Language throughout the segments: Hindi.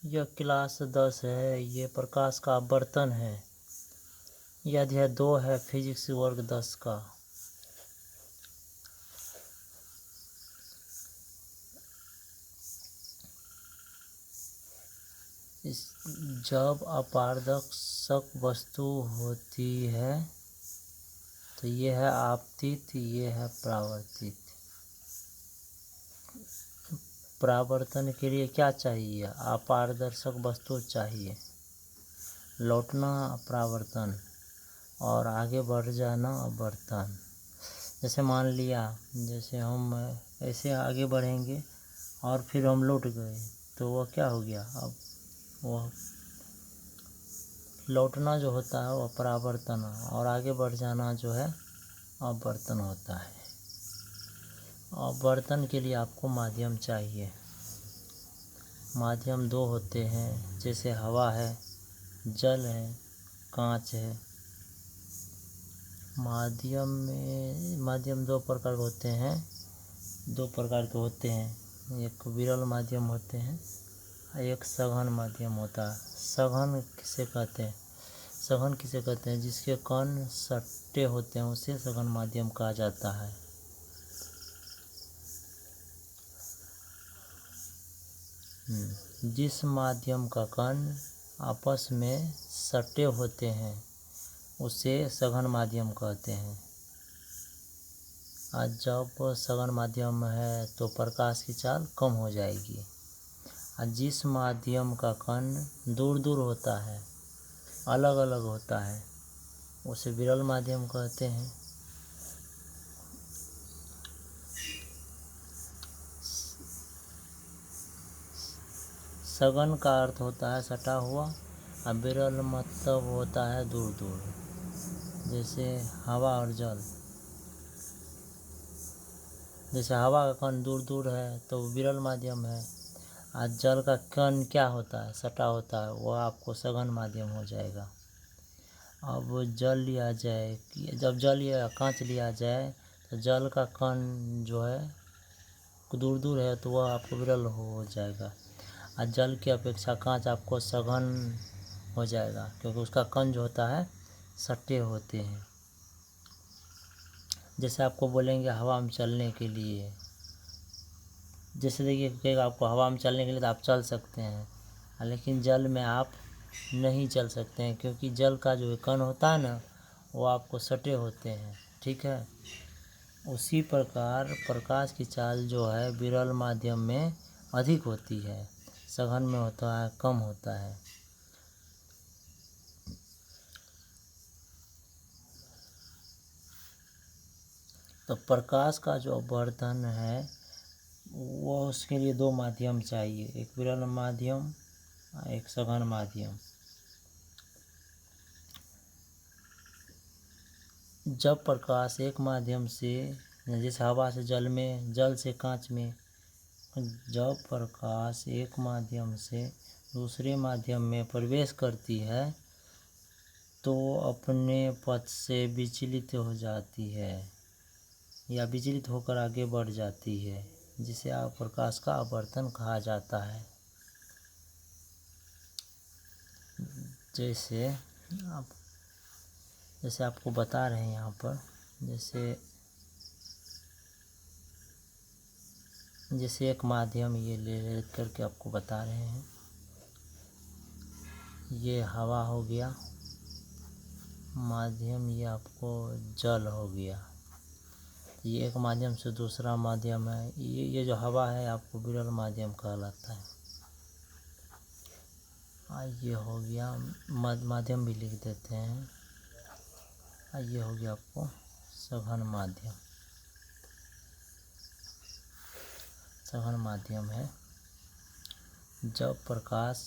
यह क्लास 10 है। ये प्रकाश का बर्तन है। यह अध्याय 2 है फिजिक्स वर्ग 10 का। जब अपारदर्शक वस्तु होती है तो ये है आपतित, ये है परावर्तित। परावर्तन के लिए क्या चाहिए? अपारदर्शक वस्तु चाहिए। लौटना परावर्तन और आगे बढ़ जाना अपवर्तन। जैसे मान लिया, जैसे हम ऐसे आगे बढ़ेंगे और फिर हम लौट गए तो वह क्या हो गया? अब वह लौटना जो होता है वह परावर्तन, और आगे बढ़ जाना जो है अपवर्तन होता है। अपवर्तन के लिए आपको माध्यम चाहिए। माध्यम 2 होते हैं, जैसे हवा है, जल है, कांच है। माध्यम 2 प्रकार के होते हैं। 2 प्रकार के होते हैं, एक विरल माध्यम होते हैं, एक सघन माध्यम होता है। सघन किसे कहते हैं? सघन किसे कहते हैं? जिसके कण सट्टे होते हैं उसे सघन माध्यम कहा जाता है। जिस माध्यम का कण आपस में सटे होते हैं उसे सघन माध्यम कहते हैं। आज जब सघन माध्यम है तो प्रकाश की चाल कम हो जाएगी। और जिस माध्यम का कण दूर दूर होता है, अलग अलग होता है, उसे विरल माध्यम कहते हैं। सघन का अर्थ होता है सटा हुआ, और विरल मतलब होता है दूर दूर। जैसे हवा और जल। जैसे हवा का कण दूर दूर है तो विरल माध्यम है, और जल का कण क्या होता है? सटा होता है, वह आपको सघन माध्यम हो जाएगा। अब जल लिया जाए, जब जल या कांच लिया जाए तो जल का कण जो है दूर दूर है तो वह आपको विरल हो जाएगा, और जल की अपेक्षा कांच आपको सघन हो जाएगा, क्योंकि उसका कण जो होता है सट्टे होते हैं। जैसे आपको बोलेंगे हवा में चलने के लिए, जैसे देखिए कहेगा आपको हवा में चलने के लिए तो आप चल सकते हैं, लेकिन जल में आप नहीं चल सकते हैं, क्योंकि जल का जो कण होता है ना वो आपको सटे होते हैं। ठीक है। उसी प्रकार प्रकाश की चाल जो है विरल माध्यम में अधिक होती है, सघन में होता है कम होता है। तो प्रकाश का जो अपवर्तन है वो उसके लिए 2 माध्यम चाहिए, एक विरल माध्यम, एक सघन माध्यम। जब प्रकाश एक माध्यम से, जैसे हवा से जल में, जल से कांच में, जब प्रकाश एक माध्यम से दूसरे माध्यम में प्रवेश करती है तो अपने पथ से विचलित हो जाती है या विचलित होकर आगे बढ़ जाती है, जिसे प्रकाश का अपवर्तन कहा जाता है। जैसे आपको बता रहे हैं यहाँ पर, जैसे एक माध्यम ये ले करके आपको बता रहे हैं। ये हवा हो गया माध्यम, ये आपको जल हो गया। ये एक माध्यम से दूसरा माध्यम है, ये जो हवा है आपको विरल माध्यम कहलाता है। ये हो गया, माध्यम भी लिख देते हैं। ये हो गया आपको सघन माध्यम। सघन माध्यम है जब प्रकाश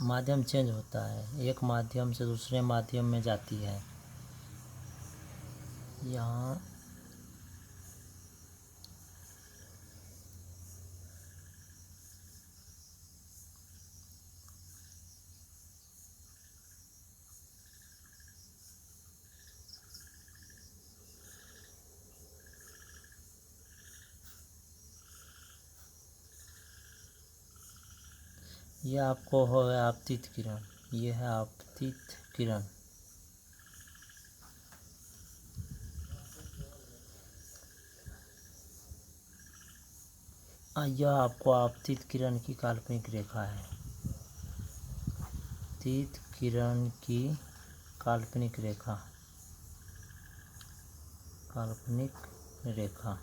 माध्यम चेंज होता है, एक माध्यम से दूसरे माध्यम में जाती है। यहाँ यह आपको हो है आपतित किरण, यह है आपतित किरण। यह आपको आपतित किरण की काल्पनिक रेखा है। आपतित किरण की काल्पनिक रेखा, काल्पनिक रेखा।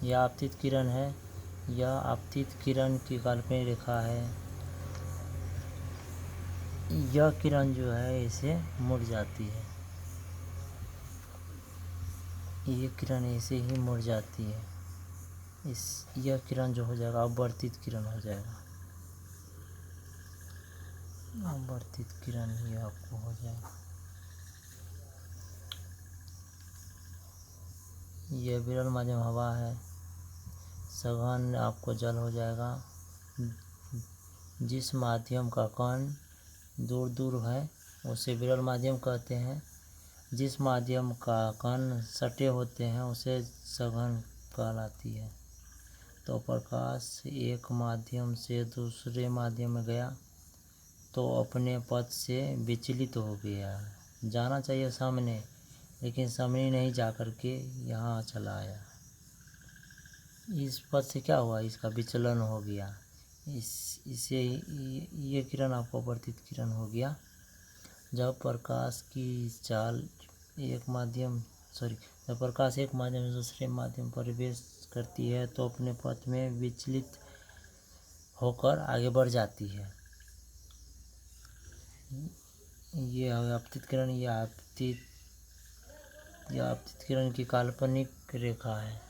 यह आपतित किरण है, यह आपतित किरण की काल्पनिक रेखा है। यह किरण जो है इसे मुड़ जाती है, ये किरण ऐसे ही मुड़ जाती है। यह किरण जो हो जाएगा अपवर्तित किरण हो जाएगा, अपवर्तित किरण ही आपको हो जाएगा। यह विरल माध्यम हवा है, सघन आपको जल हो जाएगा। जिस माध्यम का कण दूर दूर है उसे विरल माध्यम कहते हैं। जिस माध्यम का कण सटे होते हैं उसे सघन कहलाती है। तो प्रकाश एक माध्यम से दूसरे माध्यम में गया तो अपने पथ से विचलित हो गया। जाना चाहिए सामने, लेकिन सामने नहीं जा कर के यहाँ चला आया। इस पथ से क्या हुआ, इसका विचलन हो गया। इसे ये किरण आपको अपवर्तित किरण हो गया। जब प्रकाश की चाल जब प्रकाश एक माध्यम से दूसरे माध्यम पर प्रवेश करती है तो अपने पथ में विचलित होकर आगे बढ़ जाती है। ये आपतित किरण, यह आपतित किरण की काल्पनिक रेखा है।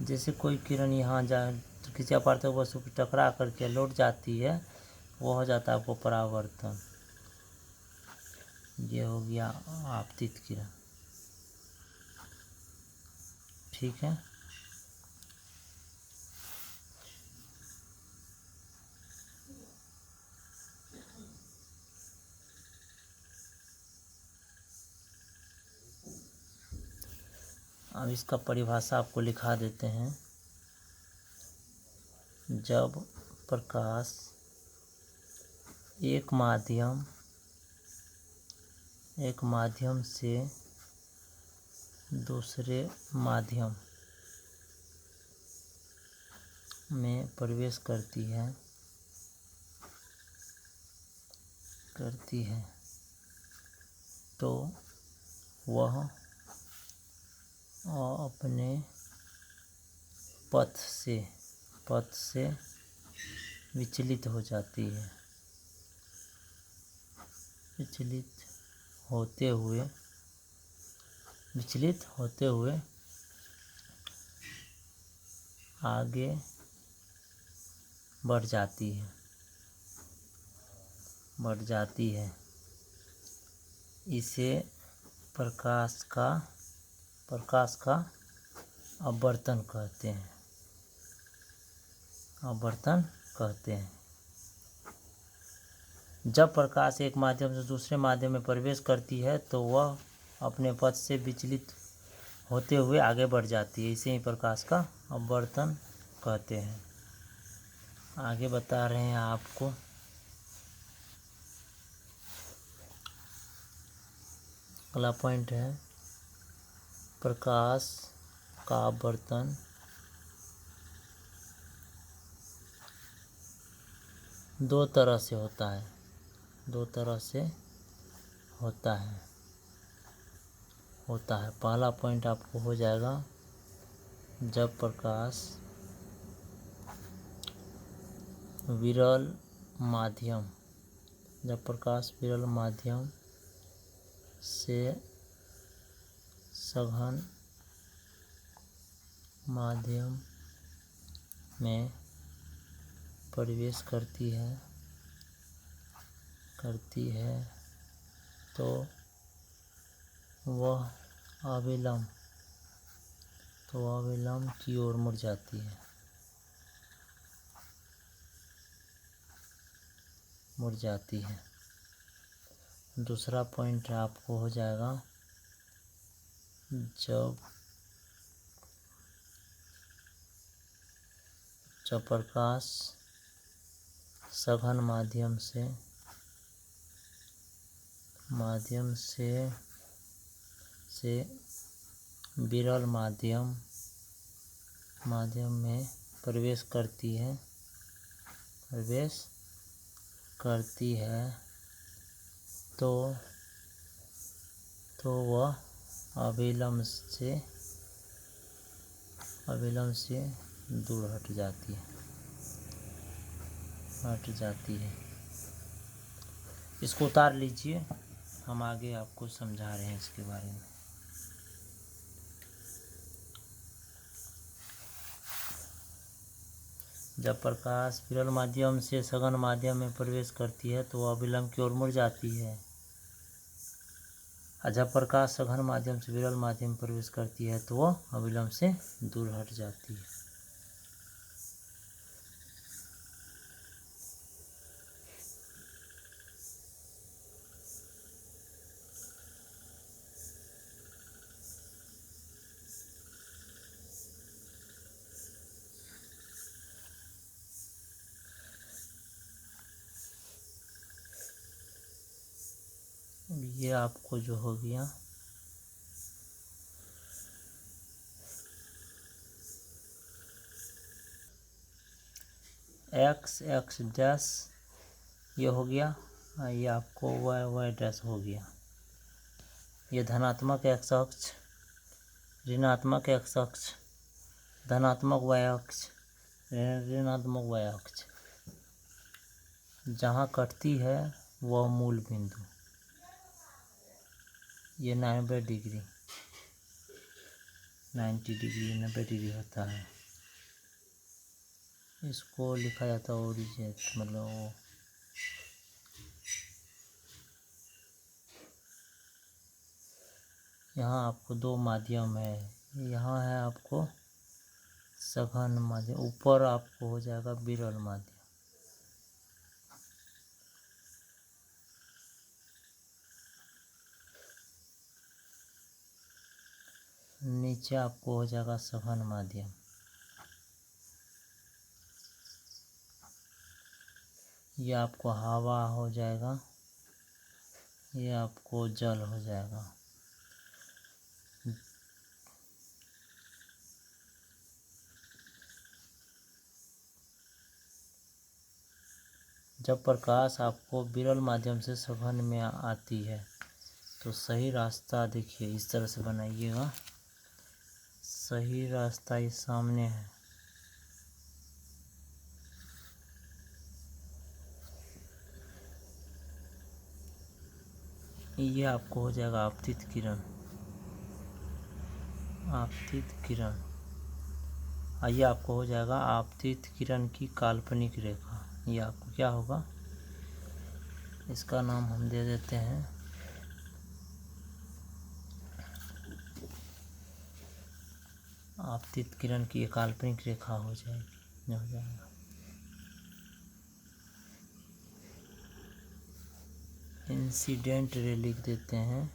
जैसे कोई किरण यहाँ तो किसी अपार्थक वस्तु पर टकरा करके लौट जाती है, वो हो जाता है आपको परावर्तन। ये हो गया आपतित किरण। ठीक है, अब इसका परिभाषा आपको लिखा देते हैं। जब प्रकाश एक माध्यम से दूसरे माध्यम में प्रवेश करती है तो वह अपने पथ से विचलित हो जाती है। विचलित होते हुए आगे बढ़ जाती है। इसे प्रकाश का अपवर्तन कहते हैं। जब प्रकाश एक माध्यम से दूसरे माध्यम में प्रवेश करती है तो वह अपने पथ से विचलित होते हुए आगे बढ़ जाती है। इसे ही प्रकाश का अपवर्तन कहते हैं। आगे बता रहे हैं आपको। अगला पॉइंट है प्रकाश का अपवर्तन दो तरह से होता है। पहला पॉइंट आपको हो जाएगा जब प्रकाश विरल माध्यम से सघन माध्यम में प्रवेश करती है तो वह तो अविलंब की ओर मुड़ जाती है, मुड़ जाती है। दूसरा पॉइंट आपको हो जाएगा, जब प्रकाश सघन माध्यम से विरल माध्यम में प्रवेश करती है तो वह अविलंब से दूर हट जाती है। इसको उतार लीजिए, हम आगे आपको समझा रहे हैं इसके बारे में। जब प्रकाश विरल माध्यम से सघन माध्यम में प्रवेश करती है तो वह अविलंब की ओर मुड़ जाती है। और जब प्रकाश सघन माध्यम से विरल माध्यम में प्रवेश करती है तो वह अविलंब से दूर हट जाती है। ये आपको जो हो गया, x डैश ये हो गया, ये आपको y डैश हो गया। ये धनात्मक x अक्ष, ऋणात्मक x अक्ष, धनात्मक y अक्ष, ऋणात्मक y अक्ष। जहाँ कटती है वह मूल बिंदु, ये 90 डिग्री 90 डिग्री होता है। इसको लिखा जाता है ओरिजिन, मतलब वो यहाँ आपको दो माध्यम है। यहाँ है आपको सघन माध्यम, ऊपर आपको हो जाएगा विरल माध्यम। नीचे आपको हो जाएगा सघन माध्यम। ये आपको हवा हो जाएगा, ये आपको जल हो जाएगा। जब प्रकाश आपको विरल माध्यम से सघन में आती है तो सही रास्ता देखिए इस तरह से बनाइएगा। सही रास्ता इस सामने है, ये आपको हो जाएगा आपतित किरण। ये आपको हो जाएगा आपतित किरण की काल्पनिक रेखा। ये आपको क्या होगा, इसका नाम हम दे देते हैं आपतित किरण की काल्पनिक रेखा हो जाएगा। इंसिडेंट रे लिख देते हैं,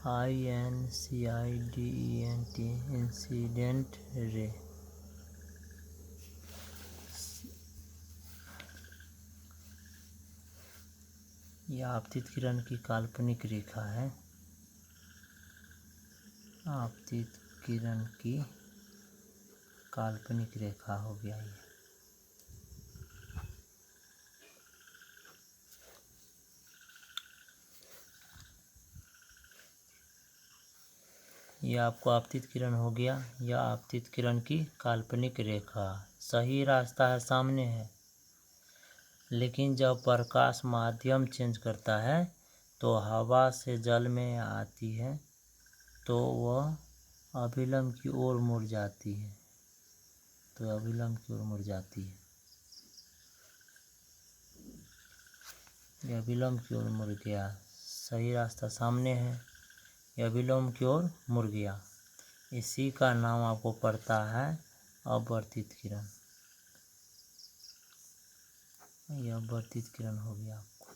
INCIDENT, इंसिडेंट रे। यह आपतित किरण की काल्पनिक रेखा है। आपतित किरण की काल्पनिक रेखा हो गया ये आपको आपतित किरण हो गया। यह आपतित किरण की काल्पनिक रेखा, सही रास्ता है, सामने है। लेकिन जब प्रकाश माध्यम चेंज करता है तो हवा से जल में आती है तो वह अविलंब की ओर मुड़ जाती है। यह अविलंब की ओर मुड़ गया। सही रास्ता सामने है, यह अविलंब की ओर मुड़ गया। इसी का नाम आपको पड़ता है अपवर्तित किरण। यह अपवर्तित किरण हो गया आपको।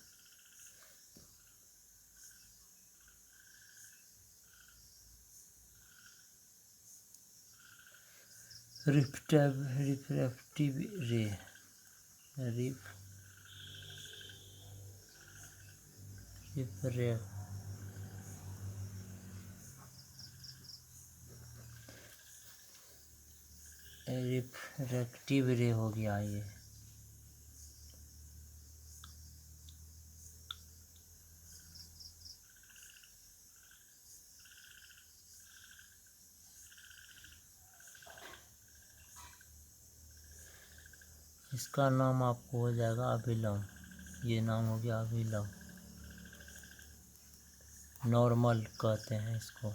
रिफ्रैक्टिव रे, रिफ्रैक्टिव रे हो गया ये। इसका नाम आपको हो जाएगा अभिलंब। ये नाम हो गया अभिलंब, नॉर्मल कहते हैं इसको।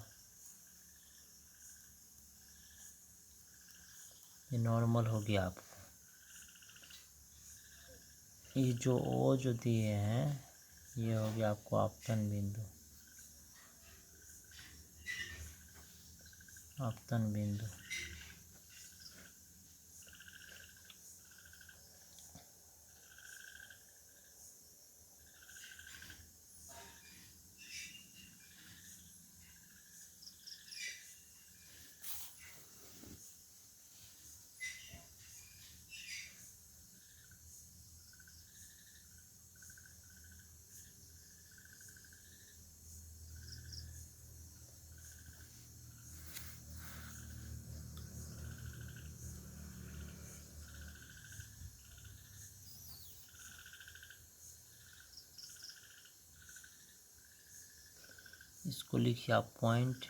ये नॉर्मल हो गया आपको। ये जो ओ जो दिए हैं ये हो गया आपको आपतन बिंदु। आपतन बिंदु इसको लिखिए आप पॉइंट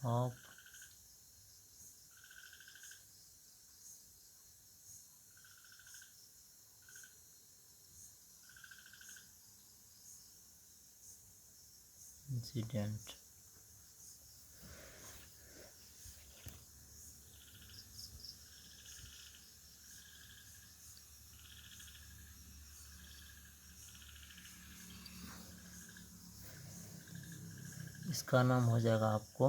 ऑफ इंसिडेंट। इसका नाम हो जाएगा आपको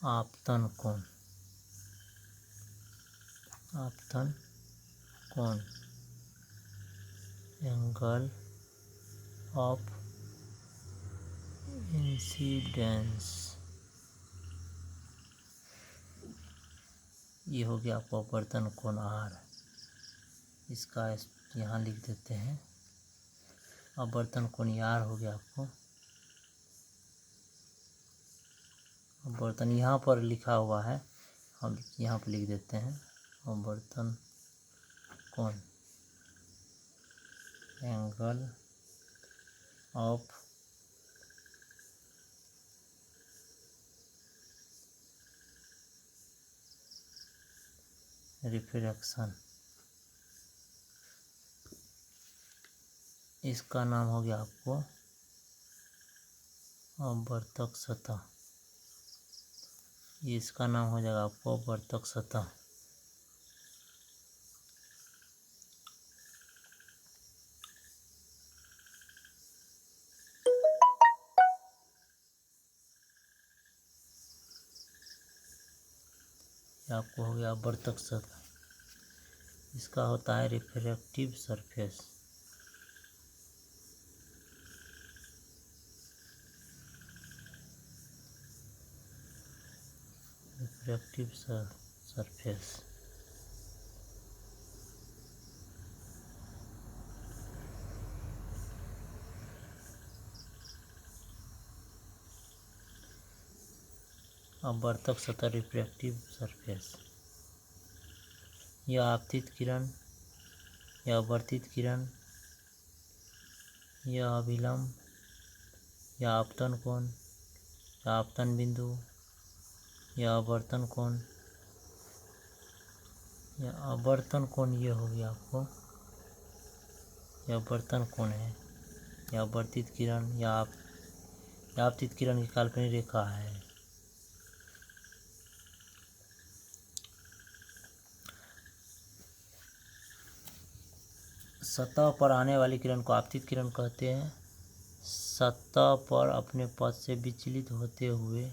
आपतन कोण। आपतन कोण, एंगल ऑफ इंसिडेंस। ये हो गया आपको अपवर्तन कोण आर। इसका यहाँ लिख देते हैं अपवर्तन कोण आर हो गया आपको। अपवर्तन यहाँ पर लिखा हुआ है, हम यहाँ पर लिख देते हैं अपवर्तन कोण एंगल ऑफ रिफ्रैक्शन। इसका नाम हो गया आपको अपवर्तक सतह। इसका नाम हो जाएगा आपको अपवर्तक सतह। आपको हो गया अपवर्तक सतह। इसका होता है रिफ्रैक्टिव सरफेस। Refractive surface. अपवर्तक सतह रिफ्रैक्टिव सरफेस। यह आपतित किरण, यह अपवर्तित किरण, यह अभिलंब, यह आपतन कोण, यह आपतन बिंदु, यह अपवर्तन कोण, यह अपवर्तन कोण ये हो गया आपको। यह अपवर्तन कोण है, यह अपवर्तित किरण, यह आपतित किरण की काल्पनिक रेखा है। सतह पर आने वाली किरण को आपतित किरण कहते हैं। सतह पर अपने पथ से विचलित होते हुए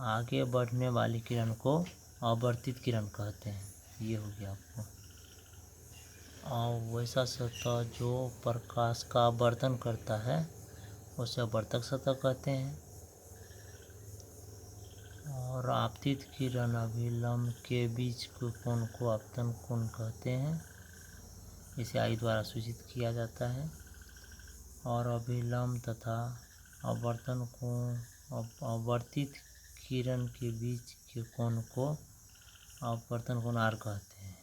आगे बढ़ने वाली किरण को अपवर्तित किरण कहते हैं। ये हो गया आपको। और वैसा सतह जो प्रकाश का अपवर्तन करता है उसे अपवर्तक सतह कहते हैं। और आपतित किरण अभिलंब के बीच के कोण को आपतन कोण कहते हैं। इसे आई द्वारा सूचित किया जाता है। और अभिलंब तथा अपवर्तन कोण अपवर्तित किरण के बीच के कोण को अपवर्तन कोण आर कहते हैं।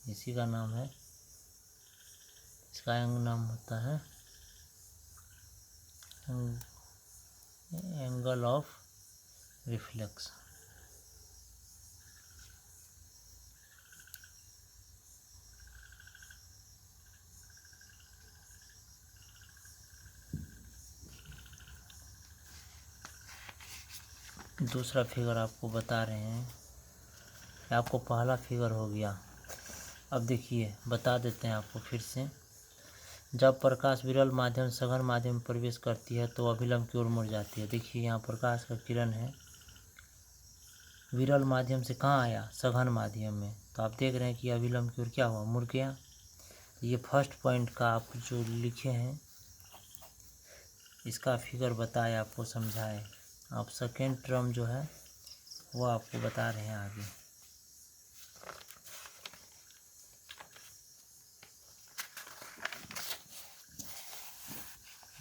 इसी का नाम है, इसका नाम होता है एंगल ऑफ रिफ्लेक्शन। दूसरा फिगर आपको बता रहे हैं, आपको पहला फिगर हो गया। अब देखिए बता देते हैं आपको फिर से। जब प्रकाश विरल माध्यम सघन माध्यम में प्रवेश करती है तो अभिलंब की ओर मुड़ जाती है। देखिए यहाँ प्रकाश का किरण है, विरल माध्यम से कहाँ आया, सघन माध्यम में, तो आप देख रहे हैं कि अभिलंब की ओर क्या हुआ, मुड़ गया। ये फर्स्ट पॉइंट का आप जो लिखे हैं इसका फिगर बताए, आपको समझाए। आप सेकेंड टर्म जो है वो आपको बता रहे हैं आगे।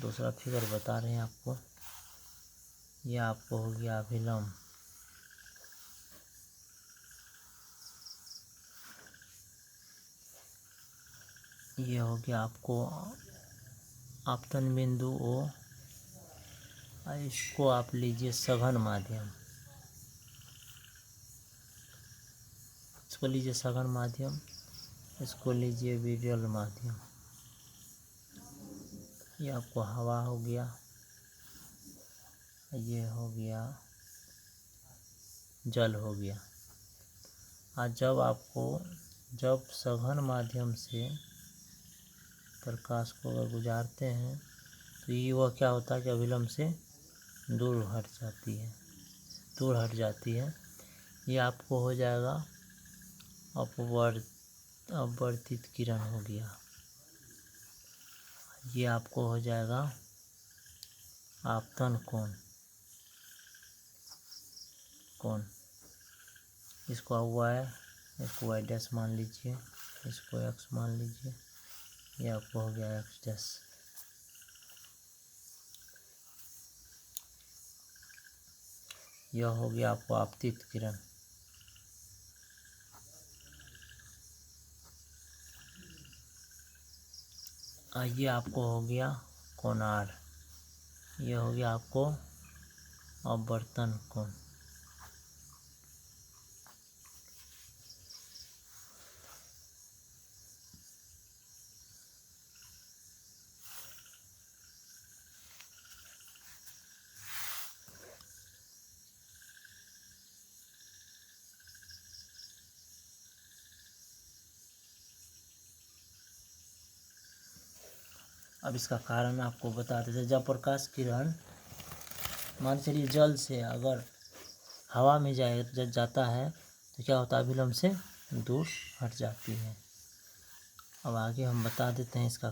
दूसरा फिगर बता रहे हैं आपको, ये आपको हो गया अभिलंब। ये हो गया आपको आपतन बिंदु ओ। इसको आप लीजिए सघन माध्यम, इसको लीजिए सघन माध्यम, इसको लीजिए विरल माध्यम। ये आपको हवा हो गया, ये हो गया जल हो गया। आज जब सघन माध्यम से प्रकाश को अगर गुजारते हैं तो ये वह क्या होता है कि अभिलंब से दूर हट जाती है। ये आपको हो जाएगा अपवर्तित किरण हो गया। ये आपको हो जाएगा आपतन कोण। इसको y डैश मान लीजिए, इसको x मान लीजिए। ये आपको हो गया x डैश। यह हो गया आपको आपतित किरण। ये आपको हो गया कोणार। यह हो गया आपको अपवर्तन कोण। अब इसका कारण आपको बता देते। जब प्रकाश किरण मान चलिए जल से अगर हवा में जाता है तो क्या होता है, अभिलंब से दूर हट जाती है। अब आगे हम बता देते हैं इसका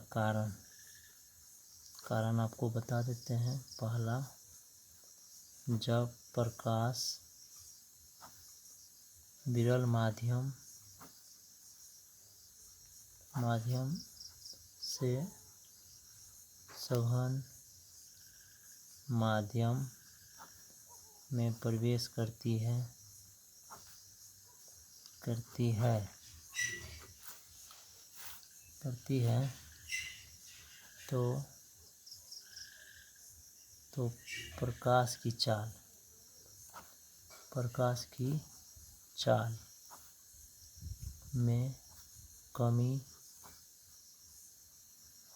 कारण आपको बता देते हैं। पहला, जब प्रकाश विरल माध्यम से सघन माध्यम में प्रवेश करती है तो प्रकाश की चाल में कमी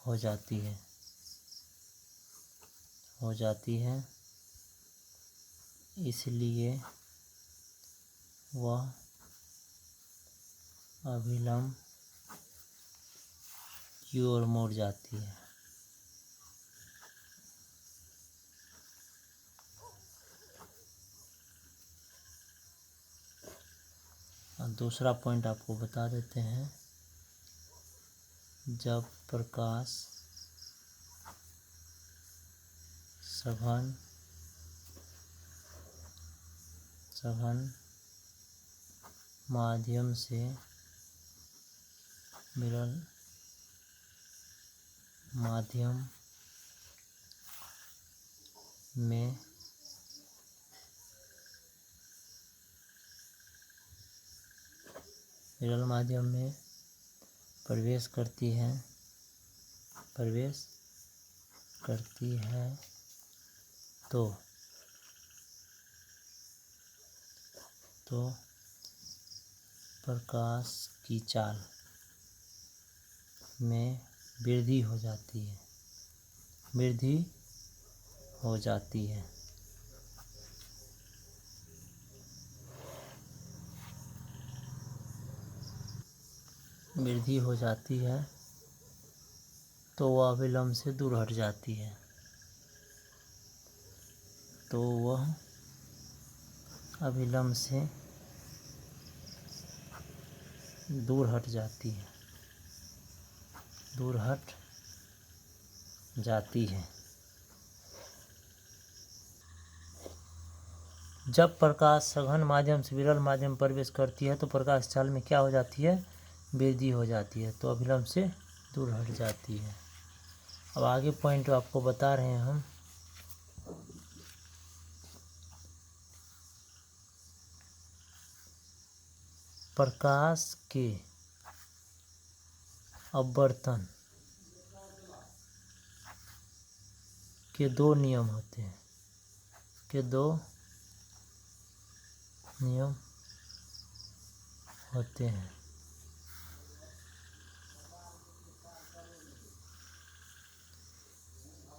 हो जाती है। इसलिए वह अभिलंब की ओर मुड़ जाती है। दूसरा पॉइंट आपको बता देते हैं। जब प्रकाश सघन माध्यम से विरल माध्यम में प्रवेश करती है तो प्रकाश की चाल में वृद्धि हो जाती है। वृद्धि हो जाती है तो वह अविलंब से दूर हट जाती है। तो वह अविलंब से दूर हट जाती है। जब प्रकाश सघन माध्यम से विरल माध्यम में प्रवेश करती है तो प्रकाश चाल में क्या हो जाती है? वृद्धि हो जाती है, तो अविलंब से दूर हट जाती है। अब आगे पॉइंट आपको बता रहे हैं हम। प्रकाश के अपवर्तन के दो नियम होते हैं।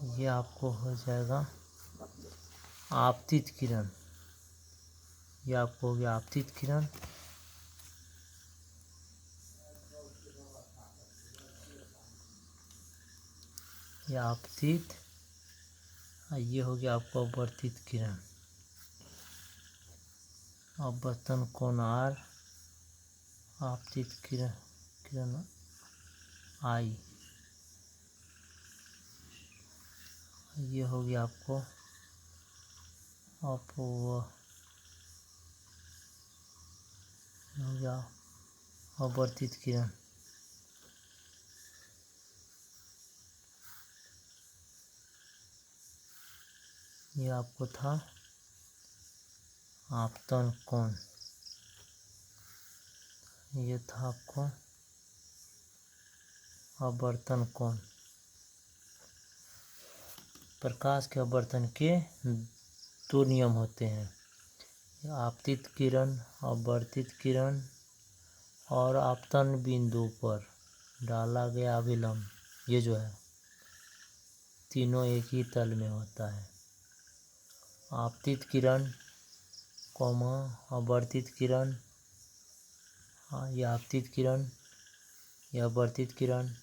ये आपको हो जाएगा आपतित किरण। ये आपको हो गया आपतित किरण। ये आपतित, ये हो गया आपको अपवर्तित किरण। अपवर्तन कोण R, आपतित किरण I। ये हो गया आपको अपवर्तित किरण। ये आपको था आपतन कोण। ये था आपको अपवर्तन कोण। प्रकाश के अपवर्तन के दो नियम होते हैं, आपतित किरण, अपवर्तित किरण और आपतन बिंदु पर डाला गया अभिलंब। ये जो है तीनों एक ही तल में होता है। आपतित किरण, अपवर्तित किरण, यह आपतित किरण, यह अपवर्तित किरण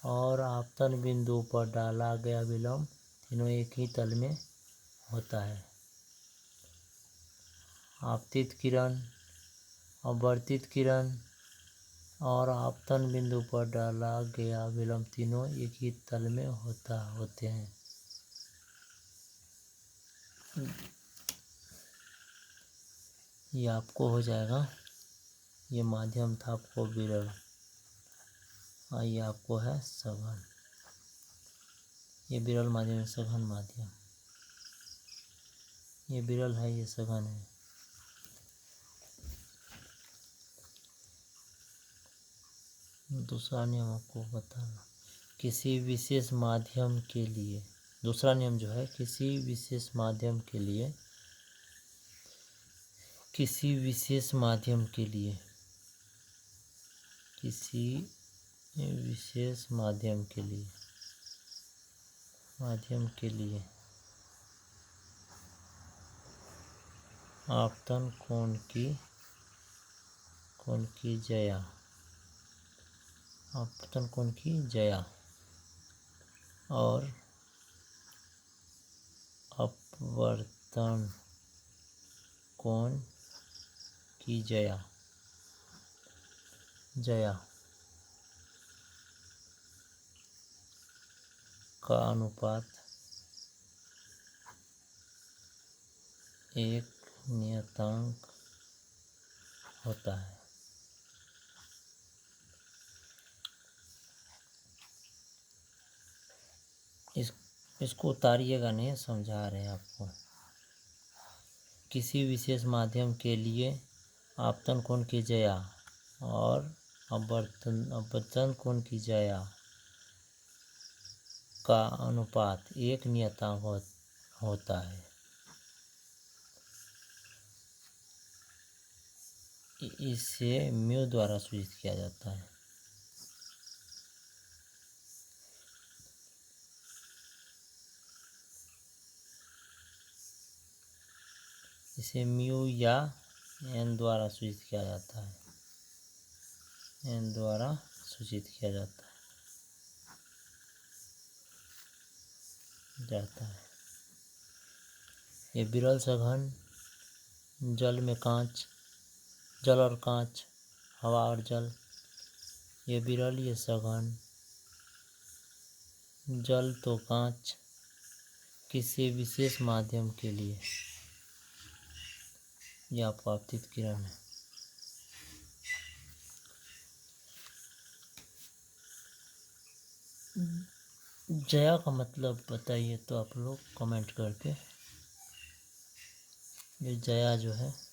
और आपतन बिंदु पर डाला गया विलंब तीनों एक ही तल में होता है। आपतित किरण, अपवर्तित किरण और आपतन बिंदु पर डाला गया विलंब तीनों एक ही तल में होते हैं। ये आपको हो जाएगा, ये माध्यम था आपको विरल और ये आपको है सघन। ये विरल माध्यम, सघन माध्यम। ये विरल है, ये सघन है। दूसरा नियम आपको बताना, किसी विशेष माध्यम के लिए, दूसरा नियम जो है किसी विशेष माध्यम के लिए, किसी विशेष माध्यम के लिए, किसी विशेष माध्यम के लिए आपतन कोण की ज्या, आपतन कोण की ज्या और अपवर्तन कोण की ज्या जया का अनुपात एक नियतांक होता है। इसको उतारिएगा नहीं, समझा रहे हैं आपको। किसी विशेष माध्यम के लिए आपतन कोण की जया और अपवर्तन कोण की जया का अनुपात एक नियतांक होता है। इसे म्यू द्वारा सूचित किया जाता है। इसे म्यू या एन द्वारा सूचित किया जाता है। एन द्वारा सूचित किया जाता है। ये विरल सघन जल और कांच, हवा और जल। ये विरल, ये सघन। जल तो कांच किसी विशेष माध्यम के लिए, यह अपवर्तित किरण है। जया का मतलब बताइए तो आप लोग कमेंट करके। ये जया जो है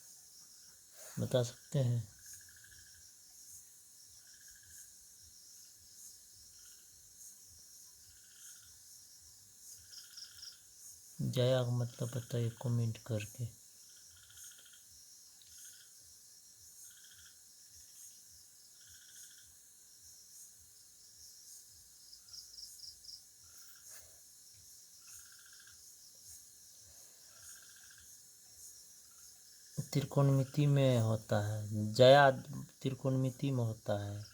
बता सकते हैं। जया का मतलब बताइए कमेंट करके। त्रिकोणमिति में होता है जया, त्रिकोणमिति में होता है।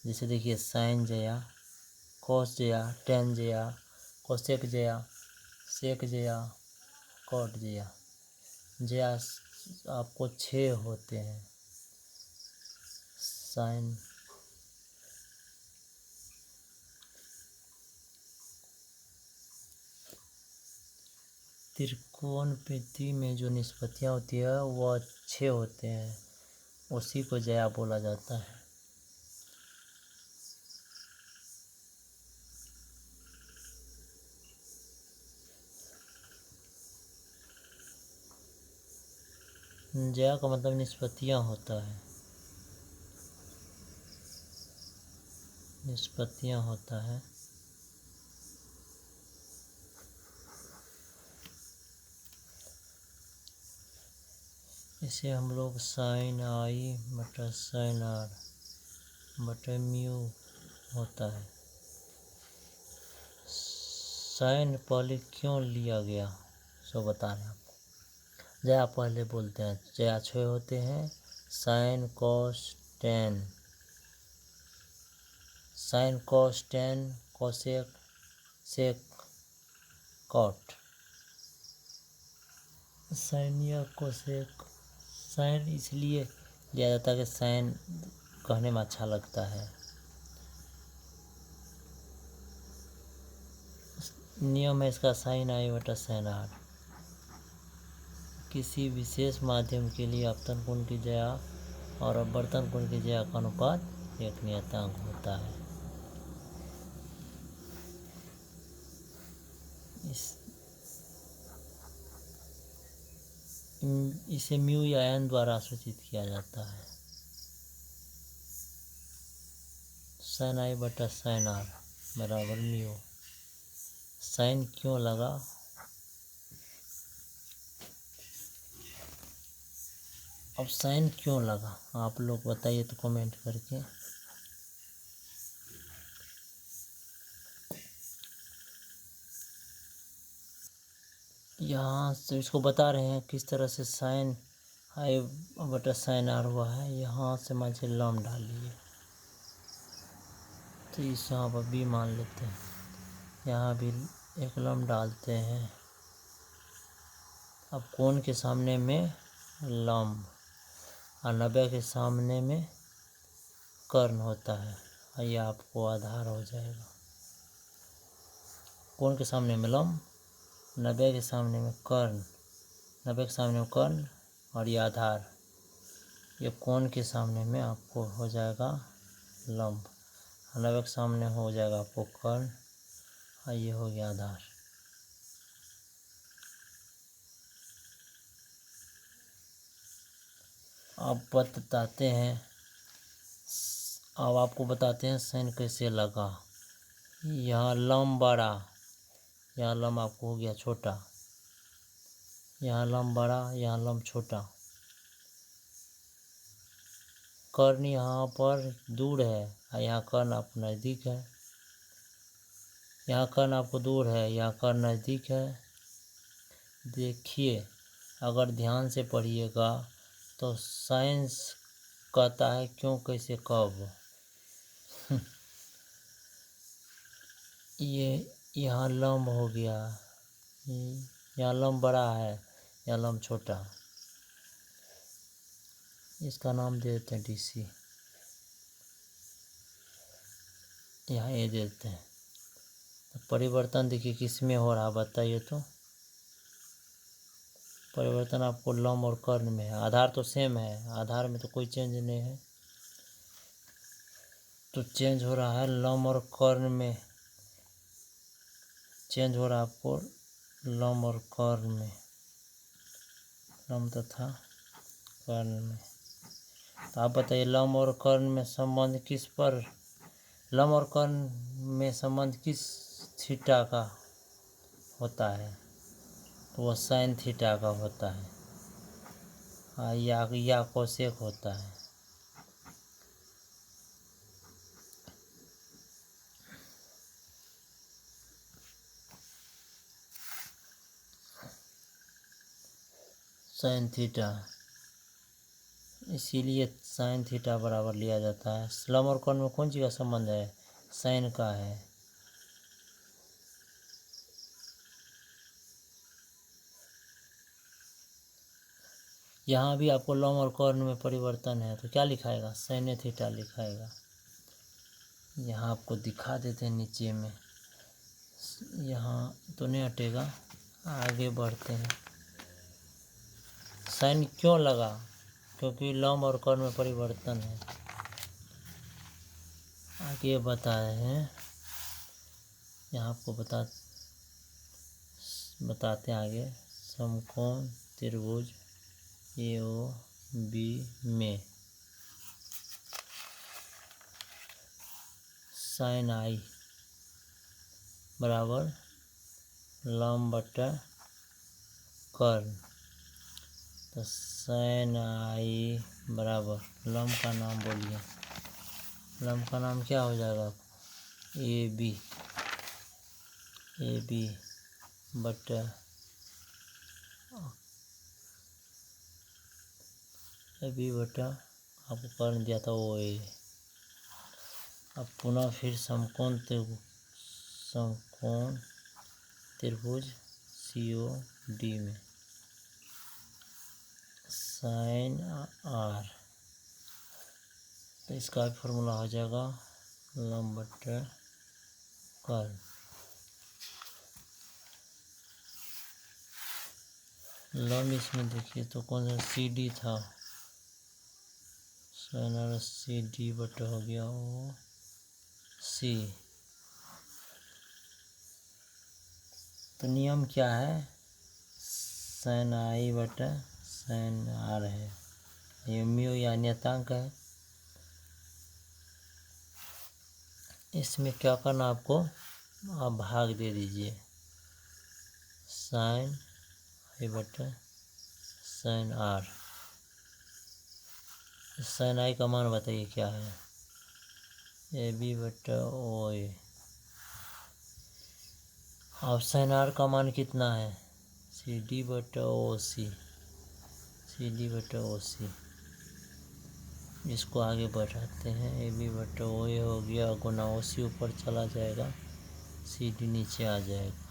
जैसे देखिए साइन जया, कॉस जया, टेन जया, कोसेक जया, सेक जया, कॉट जया। जया आपको 6 होते हैं। साइन त्रिकोणमिति में जो निष्पत्तियाँ होती है वह 6 होते हैं, उसी को जया बोला जाता है। जया का मतलब निष्पत्तियाँ होता है। निष्पत्तियाँ होता है। इसे हम लोग साइन आई बटा साइन आर बटा म्यू होता है। साइन पहले क्यों लिया गया सो बता रहे हैं आपको। जया पहले बोलते हैं, जया 6 होते हैं। Sine cos tan, sine cos tan, cosec, sec, cot. Sine या कोसेक, साइन इसलिए लिया जाता है कि साइन कहने में अच्छा लगता है। नियम है इसका साइन आई बटा साइन आर। किसी विशेष माध्यम के लिए अपतन कोण की जया और अपवर्तन कोण की जया का अनुपात एक नियतांक होता है। इसे म्यू या एन द्वारा सूचित किया जाता है। साइन आई बटा साइन आर बराबर म्यू। साइन क्यों लगा? अब साइन क्यों लगा आप लोग बताइए तो कमेंट करके। यहाँ से इसको बता रहे हैं किस तरह से साइन आई बटा साइन आर हुआ है। यहाँ से मुझे लम डालिए तो इस यहाँ पर बी मान लेते हैं। यहाँ भी एक लम डालते हैं। अब कोण के सामने में लम और 90 के सामने में कर्ण होता है, ये आपको आधार हो जाएगा। कोण के सामने में लंब, 90 के सामने में कर्ण, 90 के सामने में कर्ण और ये आधार, ये कोण के सामने में आपको हो जाएगा लंब, 90 के सामने हो जाएगा आपको कर्ण और ये हो गया आधार। अब बताते हैं, अब आपको बताते हैं साइन कैसे लगा। यहाँ लंब बड़ा, यहाँ लंब आपको हो गया छोटा, यहाँ लंब बड़ा, यहाँ लंब छोटा। कर्ण यहाँ पर दूर है और यहाँ कर्ण आपको नज़दीक है, यहाँ कर्ण आपको दूर है, यहाँ कर्ण नज़दीक है। देखिए अगर ध्यान से पढ़िएगा तो साइंस कहता है क्यों कैसे कब। ये यहाँ लंब हो गया, यहाँ लंब बड़ा है, यहाँ लंब छोटा, इसका नाम दे देते हैं DC, यहाँ ए दे देते हैं। तो परिवर्तन देखिए किस में हो रहा बताइए तो, परिवर्तन आपको लंब और कर्ण में है। आधार तो सेम है, आधार में तो कोई चेंज नहीं है, तो चेंज हो रहा है लंब और कर्ण में, चेंज हो रहा है आपको लंब और कर्ण में, लंब तथा कर्ण में। तो आप बताइए लंब और कर्ण में संबंध किस पर, लंब और कर्ण में संबंध किस थीटा का होता है, तो वह साइन थीटा का होता है, या कोसेक होता है। साइन थीटा, इसीलिए साइन थीटा बराबर लिया जाता है। लंब और कर्ण में कौन चीज़ का संबंध है, साइन का है। यहाँ भी आपको लंब और कर्ण में परिवर्तन है तो क्या लिखाएगा, साइन थीटा लिखाएगा। यहाँ आपको दिखा देते हैं नीचे में, यहाँ तो नहीं हटेगा, आगे बढ़ते हैं। साइन क्यों लगा, क्योंकि लंब और कर्ण में परिवर्तन है। आगे बताए हैं, यहाँ आपको बताते हैं आगे। समकोण त्रिभुज AOB में साइन I बराबर लंब बटा कर्ण, तो साइन I बराबर लंब का नाम बोलिए, लंब का नाम क्या हो जाएगा, AB बटा आपको कर्ण दिया था OA। अब पुनः फिर समकोण त्रिभुज COD में साइन R, तो इसका फॉर्मूला हो जाएगा लंब बटा कर्ण। लंब इसमें देखिए तो कौन सा CD था, साइन R CD बटा हो गया OC। तो नियम क्या है, साइन I बटा साइन R है, ये म्यू या नियतांक है। इसमें क्या करना आपको, आप भाग दे दीजिए, साइन I बटा साइन R। साइन I का मान बताइए क्या है, AB बटा OA। अब साइन R का मान कितना है, CD बटा OC, CD बटा OC। इसको आगे बढ़ाते हैं, AB बटा OA हो गया गुना OC ऊपर चला जाएगा, CD नीचे आ जाएगा।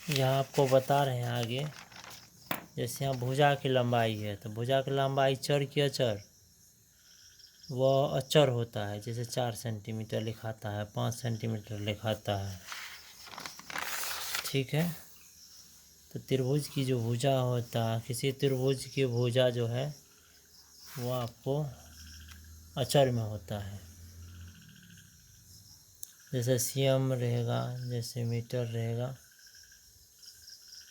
यहाँ आपको बता रहे हैं आगे, जैसे यहाँ भुजा की लंबाई है तो भुजा की लंबाई चर की अचर वह अचर होता है। जैसे 4 सेंटीमीटर लिखाता है, 5 सेंटीमीटर लिखाता है, ठीक है। तो त्रिभुज की जो भुजा होता है, किसी त्रिभुज की भुजा जो है वो आपको अचर में होता है। जैसे सीएम रहेगा, जैसे मीटर रहेगा,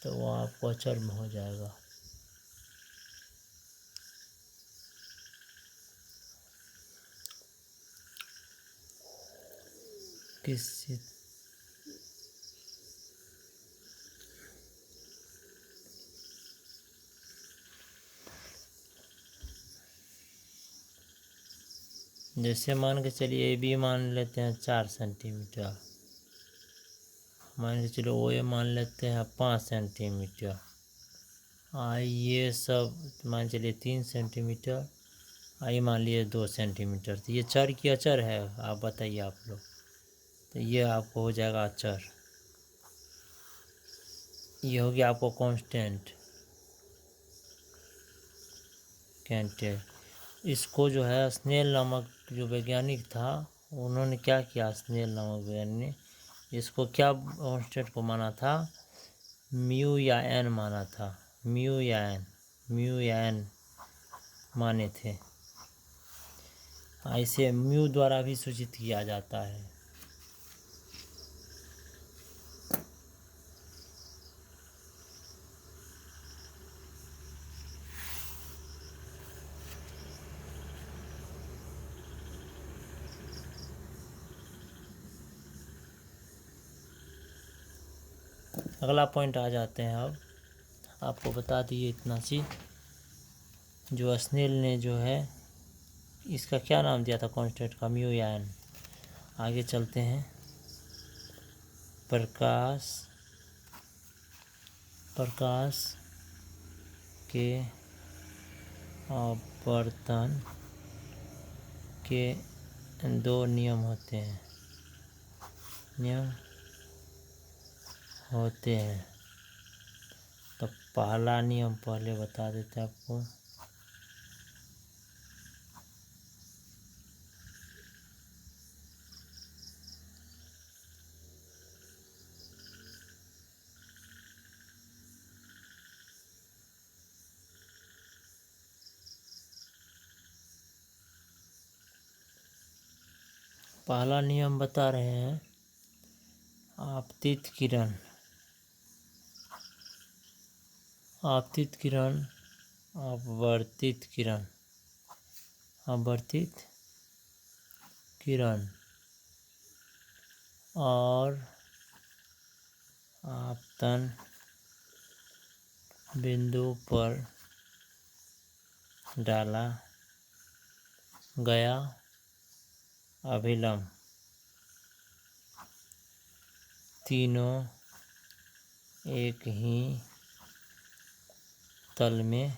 तो वो आपको अचर में हो जाएगा। किसी जैसे मान के चलिए ए बी मान लेते हैं 4 सेंटीमीटर, मान के चलो ओ ए मान लेते हैं 5 सेंटीमीटर, ये सब मान चलिए 3 सेंटीमीटर, आई मान लिए 2 सेंटीमीटर। तो ये चर की अचर है, आप बताइए आप लोग। तो ये आपको हो जाएगा अचर, ये हो गया आपको कांस्टेंट कैंटे। इसको जो है स्नेल नामक जो वैज्ञानिक था, उन्होंने क्या किया, स्नेल नामक वैज्ञानिक, इसको क्या कांस्टेंट को माना था, म्यू या एन माना था, म्यू या एन माने थे। ऐसे म्यू द्वारा भी सूचित किया जाता है। अगला पॉइंट आ जाते हैं। अब आपको बता दिए इतना चीज़, जो स्नेल ने जो है इसका क्या नाम दिया था कांस्टेंट का, म्यू या एन। आगे चलते हैं। प्रकाश के अपवर्तन के 2 नियम होते हैं, तो पहला नियम पहले बता देते हैं आपको। पहला नियम बता रहे हैं, आपतित किरण अपवर्तित किरण और आपतन बिंदु पर डाला गया अभिलंब तीनों एक ही तल में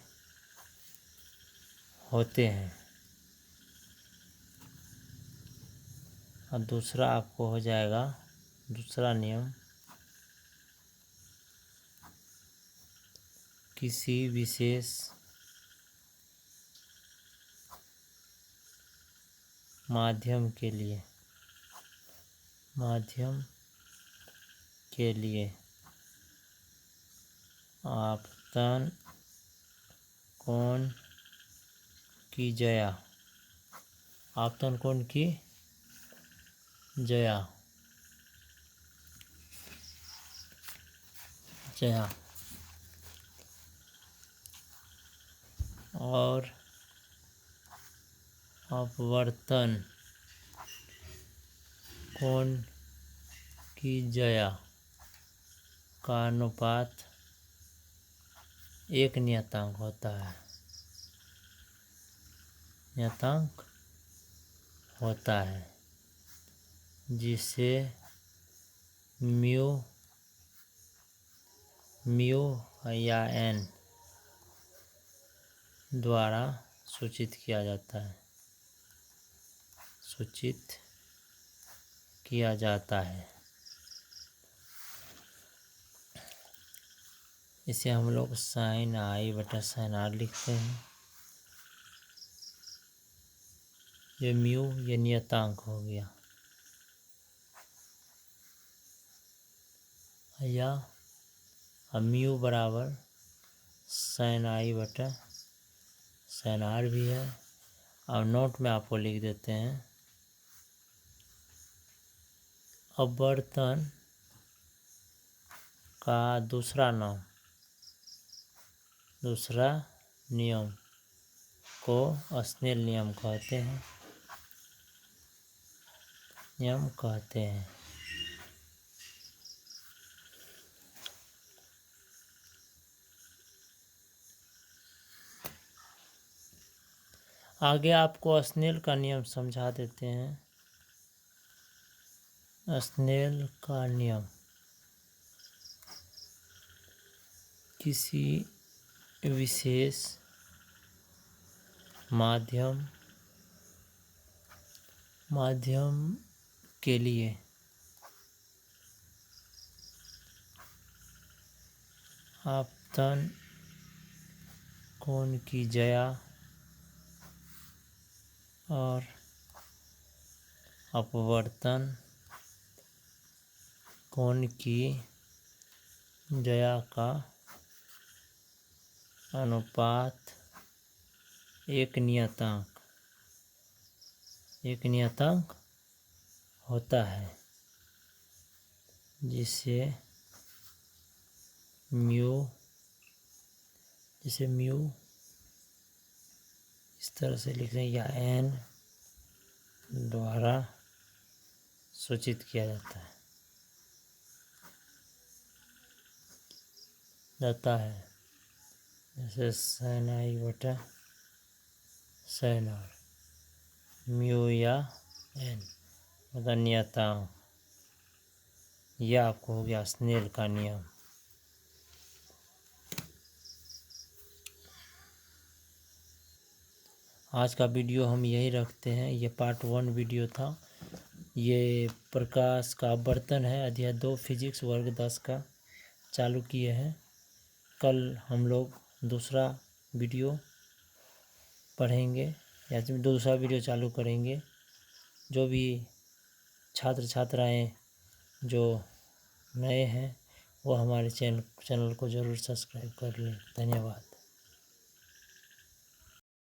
होते हैं। और दूसरा आपको हो जाएगा, दूसरा नियम, किसी विशेष माध्यम के लिए आपतन कोण की जया और अपवर्तन कोण की जया का अनुपात एक नियतांक होता है, जिसे म्यू या एन द्वारा सूचित किया जाता है। इसे हम लोग साइन आई बटा साइन आर लिखते हैं। ये म्यू ये नियतांक हो गया, या म्यू बराबर साइन आई बटा साइन आर भी है। और नोट में आपको लिख देते हैं अपवर्तन का दूसरा नियम को स्नेल नियम कहते हैं। आगे आपको स्नेल का नियम समझा देते हैं। स्नेल का नियम किसी विशेष माध्यम के लिए आपतन कोण की ज्या और अपवर्तन कोण की ज्या का अनुपात एक नियतांक होता है, जिसे म्यू इस तरह से लिख रहे हैं, या एन द्वारा सूचित किया जाता है जैसे साइन आई बटा साइन आर, म्यू या एन मतलब नियतांक। यह आपको हो गया स्नेल का नियम। आज का वीडियो हम यही रखते हैं। ये पार्ट 1 वीडियो था। ये प्रकाश का अपवर्तन है, अध्याय 2 फिजिक्स वर्ग 10 का चालू किए हैं। कल हम लोग दूसरा वीडियो पढ़ेंगे या दूसरा वीडियो चालू करेंगे। जो भी छात्र छात्राएं जो नए हैं वो हमारे चैनल को ज़रूर सब्सक्राइब कर लें। धन्यवाद।